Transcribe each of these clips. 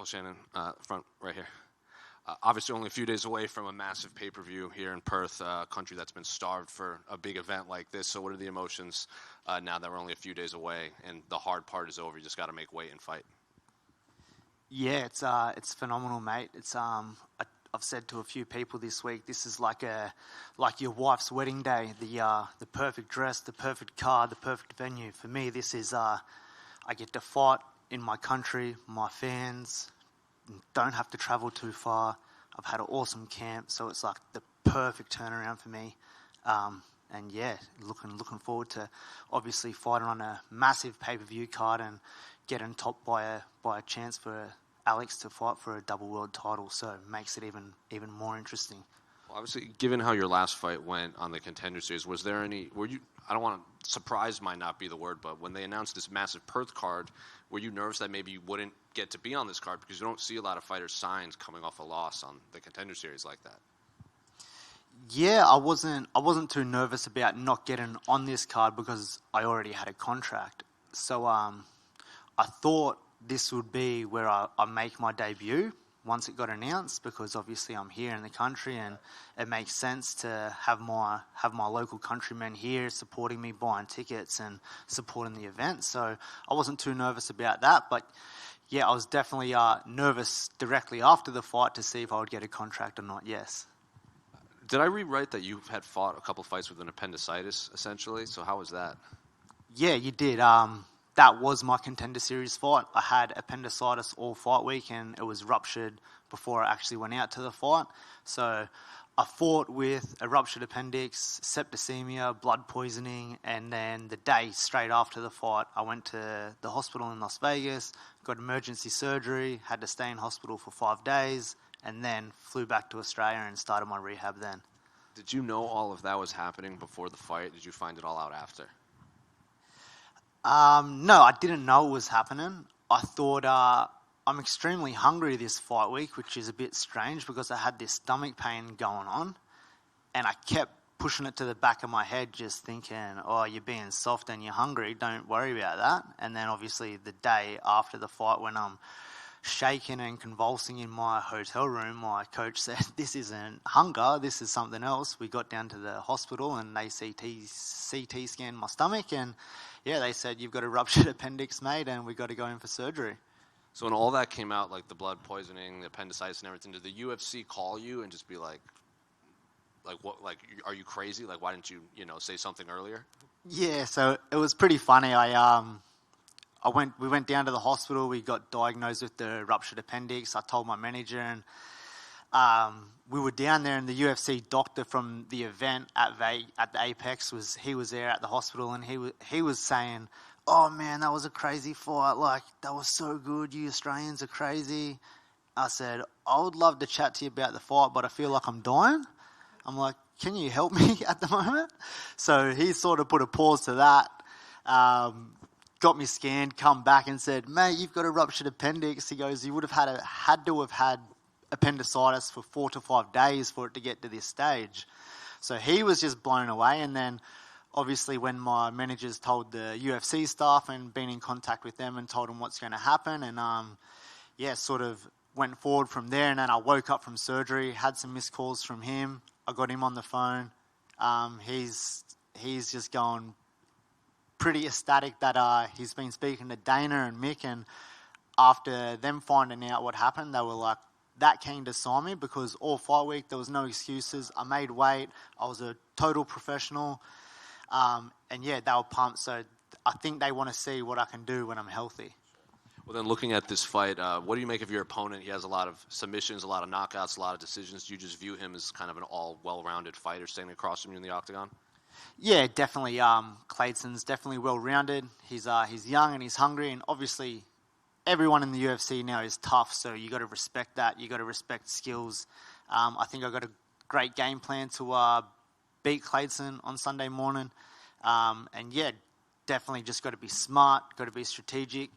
Shannon, front right here. Obviously only a few days away from a massive pay-per-view here in Perth, a country that's been starved for a big event like this. So what are the emotions now that we're only a few days away and the hard part is over? You just got to make weight and fight. Yeah, it's phenomenal, mate. I've said to a few people this week, this is like your wife's wedding day, the perfect dress, the perfect car, the perfect venue. For me, this is I get to fight in my country, my fans, don't have to travel too far. I've had an awesome camp, so it's like the perfect turnaround for me. And yeah, looking forward to obviously fighting on a massive pay-per-view card and getting topped by a chance for Alex to fight for a double world title. So it makes it even more interesting. Well, obviously, given how your last fight went on the Contender Series, were you, I don't want to, surprised might not be the word, but when they announced this massive Perth card, were you nervous that maybe you wouldn't get to be on this card because you don't see a lot of fighters signed coming off a loss on the Contender Series like that? Yeah, I wasn't too nervous about not getting on this card because I already had a contract. So I thought this would be where I make my debut once it got announced, because obviously I'm here in the country and it makes sense to have my local countrymen here supporting me, buying tickets and supporting the event. So I wasn't too nervous about that, but yeah, I was definitely nervous directly after the fight to see if I would get a contract or not, yes. Did I read right that you had fought a couple fights with an appendicitis, essentially? So how was that? Yeah, you did. That was my Contender Series fight. I had appendicitis all fight week and it was ruptured before I actually went out to the fight. So I fought with a ruptured appendix, septicemia, blood poisoning, and then the day straight after the fight, I went to the hospital in Las Vegas, got emergency surgery, had to stay in hospital for 5 days, and then flew back to Australia and started my rehab then. Did you know all of that was happening before the fight? Did you find it all out after? No, I didn't know it was happening. I thought I'm extremely hungry this fight week, which is a bit strange because I had this stomach pain going on and I kept pushing it to the back of my head just thinking, oh, you're being soft and you're hungry, don't worry about that. And then obviously the day after the fight when I'm shaking and convulsing in my hotel room, my coach said, this isn't hunger, this is something else. We got down to the hospital and they CT scanned my stomach and yeah, they said, you've got a ruptured appendix, mate, and we got to go in for surgery. So when all that came out, like the blood poisoning, the appendicitis and everything, did the UFC call you and just be like what, like, are you crazy? Like, why didn't you, say something earlier? Yeah, so it was pretty funny. We went down to the hospital. We got diagnosed with the ruptured appendix. I told my manager, and we were down there, and the UFC doctor from the event at the Apex was there at the hospital, and he was saying, "Oh man, that was a crazy fight. Like that was so good. You Australians are crazy." I said, "I would love to chat to you about the fight, but I feel like I'm dying." I'm like, "Can you help me at the moment?" So he sort of put a pause to that. Got me scanned, come back and said, "Mate, you've got a ruptured appendix." He goes, "You would have had to have had appendicitis for 4 to 5 days for it to get to this stage." So he was just blown away. And then obviously when my managers told the UFC staff and been in contact with them and told them what's going to happen, and sort of went forward from there. And then I woke up from surgery, had some missed calls from him. I got him on the phone. He's just going pretty ecstatic that he's been speaking to Dana and Mick, and after them finding out what happened, they were like that keen to sign me because all fight week there was no excuses. I made weight. I was a total professional, and yeah, they were pumped. So I think they want to see what I can do when I'm healthy. Well, then looking at this fight, what do you make of your opponent? He has a lot of submissions, a lot of knockouts, a lot of decisions. Do you just view him as kind of an all well-rounded fighter standing across from you in the octagon? Yeah, definitely. Clayton's definitely well-rounded. He's young and he's hungry, and obviously everyone in the UFC now is tough, so you got to respect that. You got to respect skills. I think I got a great game plan to beat Clayton on Sunday morning, and yeah, definitely just got to be smart, got to be strategic,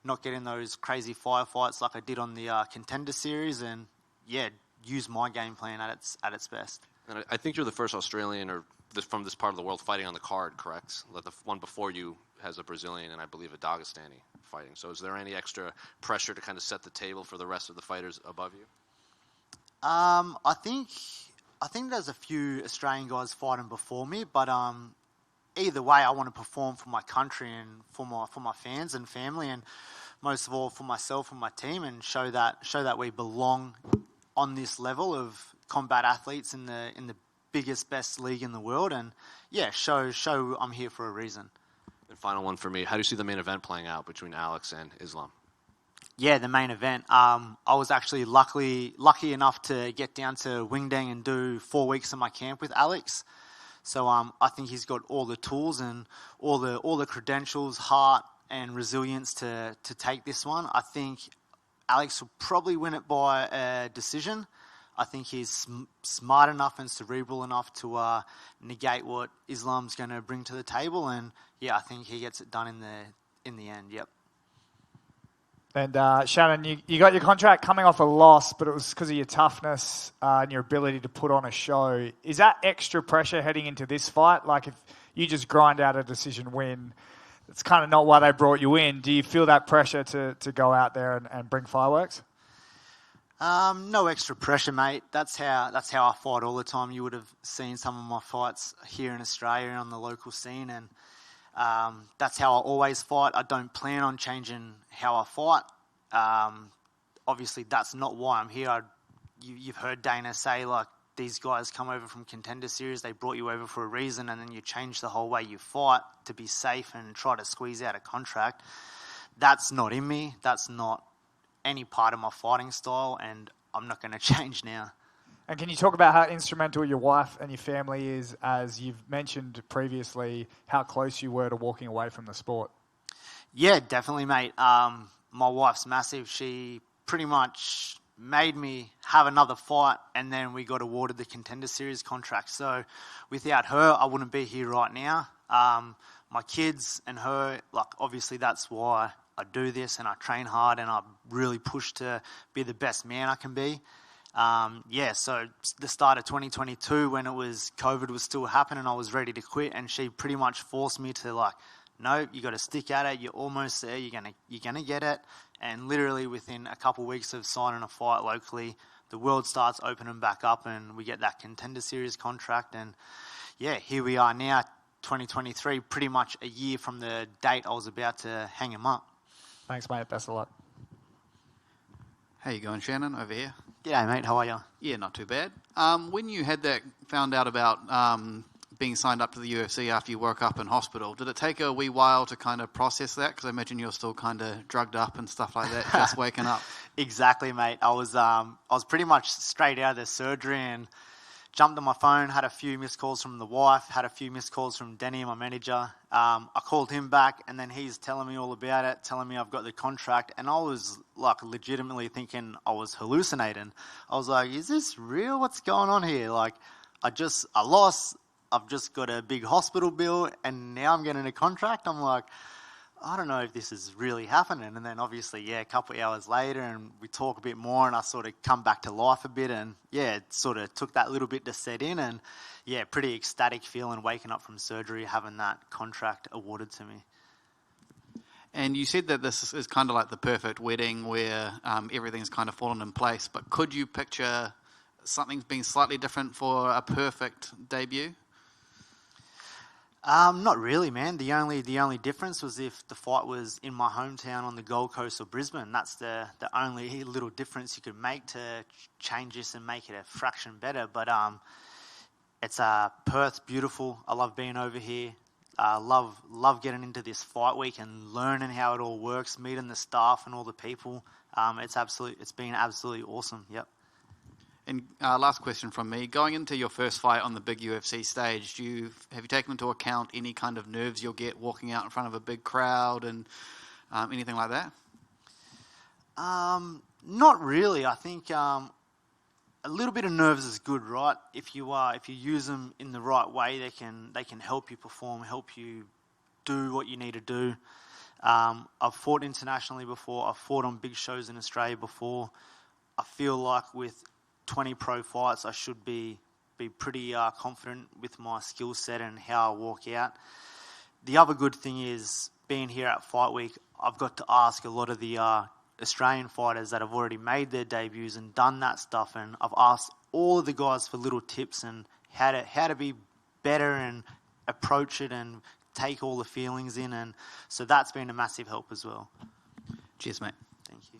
not get in those crazy firefights like I did on the Contender Series, and yeah, use my game plan at its best. And I think you're the first Australian from this part of the world fighting on the card, correct? Like the one before you has a Brazilian and I believe a Dagestani fighting. So is there any extra pressure to kind of set the table for the rest of the fighters above you? I think there's a few Australian guys fighting before me, but either way, I want to perform for my country and for my fans and family, and most of all for myself and my team, and show that we belong on this level of combat athletes in the biggest, best league in the world, and show I'm here for a reason. And final one for me: how do you see the main event playing out between Alex and Islam? Yeah, the main event. I was actually lucky enough to get down to Wingdang and do 4 weeks of my camp with Alex. So I think he's got all the tools and all the credentials, heart and resilience to take this one. I think Alex will probably win it by a decision. I think he's smart enough and cerebral enough to negate what Islam's going to bring to the table, and I think he gets it done in the end. Yep. And Shannon, you got your contract coming off a loss, but it was because of your toughness and your ability to put on a show. Is that extra pressure heading into this fight? Like if you just grind out a decision win, it's kind of not why they brought you in. Do you feel that pressure to go out there and bring fireworks? No extra pressure, mate. That's how I fight all the time. You would have seen some of my fights here in Australia on the local scene, and that's how I always fight. I don't plan on changing how I fight. Obviously, that's not why I'm here. You've heard Dana say, like, these guys come over from Contender Series, they brought you over for a reason, and then you change the whole way you fight to be safe and try to squeeze out a contract. That's not in me. That's not any part of my fighting style, and I'm not going to change now. And can you talk about how instrumental your wife and your family is, as you've mentioned previously, how close you were to walking away from the sport? Yeah, definitely, mate. My wife's massive. She pretty much made me have another fight, and then we got awarded the Contender Series contract. So without her, I wouldn't be here right now. My kids and her, like, obviously that's why I do this, and I train hard, and I really push to be the best man I can be. So the start of 2022, when COVID was still happening, I was ready to quit, and she pretty much forced me to, like, no, you got to stick at it. You're almost there. You're gonna get it. And literally within a couple of weeks of signing a fight locally, the world starts opening back up, and we get that Contender Series contract. And here we are now, 2023, pretty much a year from the date I was about to hang him up. Thanks, mate. Best of luck. How you going, Shannon, over here? G'day, mate. How are you? Yeah, not too bad. When you found out about being signed up to the UFC after you woke up in hospital, did it take a wee while to kind of process that? Because I imagine you're still kind of drugged up and stuff like that, just waking up. Exactly, mate. I was pretty much straight out of the surgery and jumped on my phone, had a few missed calls from the wife, had a few missed calls from Denny, my manager. I called him back, and then he's telling me all about it, telling me I've got the contract, and I was like legitimately thinking I was hallucinating. I was like, is this real? What's going on here? Like, I lost, I've just got a big hospital bill, and now I'm getting a contract. I'm like, I don't know if this is really happening. And then obviously, a couple of hours later, and we talk a bit more, and I sort of come back to life a bit, and it sort of took that little bit to set in, and pretty ecstatic feeling waking up from surgery, having that contract awarded to me. And you said that this is kind of like the perfect wedding where everything's kind of fallen in place, but could you picture something being slightly different for a perfect debut? Not really, man. The only difference was if the fight was in my hometown on the Gold Coast or Brisbane. That's the only little difference you could make to change this and make it a fraction better. But it's Perth's beautiful. I love being over here. Love getting into this fight week and learning how it all works, meeting the staff and all the people. It's been absolutely awesome. Yep. And last question from me. Going into your first fight on the big UFC stage, have you taken into account any kind of nerves you'll get walking out in front of a big crowd and anything like that? Not really. I think a little bit of nerves is good, right? If you use them in the right way, they can help you perform, help you do what you need to do. I've fought internationally before. I've fought on big shows in Australia before. I feel like with 20 pro fights, I should be pretty confident with my skill set and how I walk out. The other good thing is, being here at Fight Week, I've got to ask a lot of the Australian fighters that have already made their debuts and done that stuff, and I've asked all of the guys for little tips and how to be better and approach it and take all the feelings in, and so that's been a massive help as well. Cheers, mate. Thank you.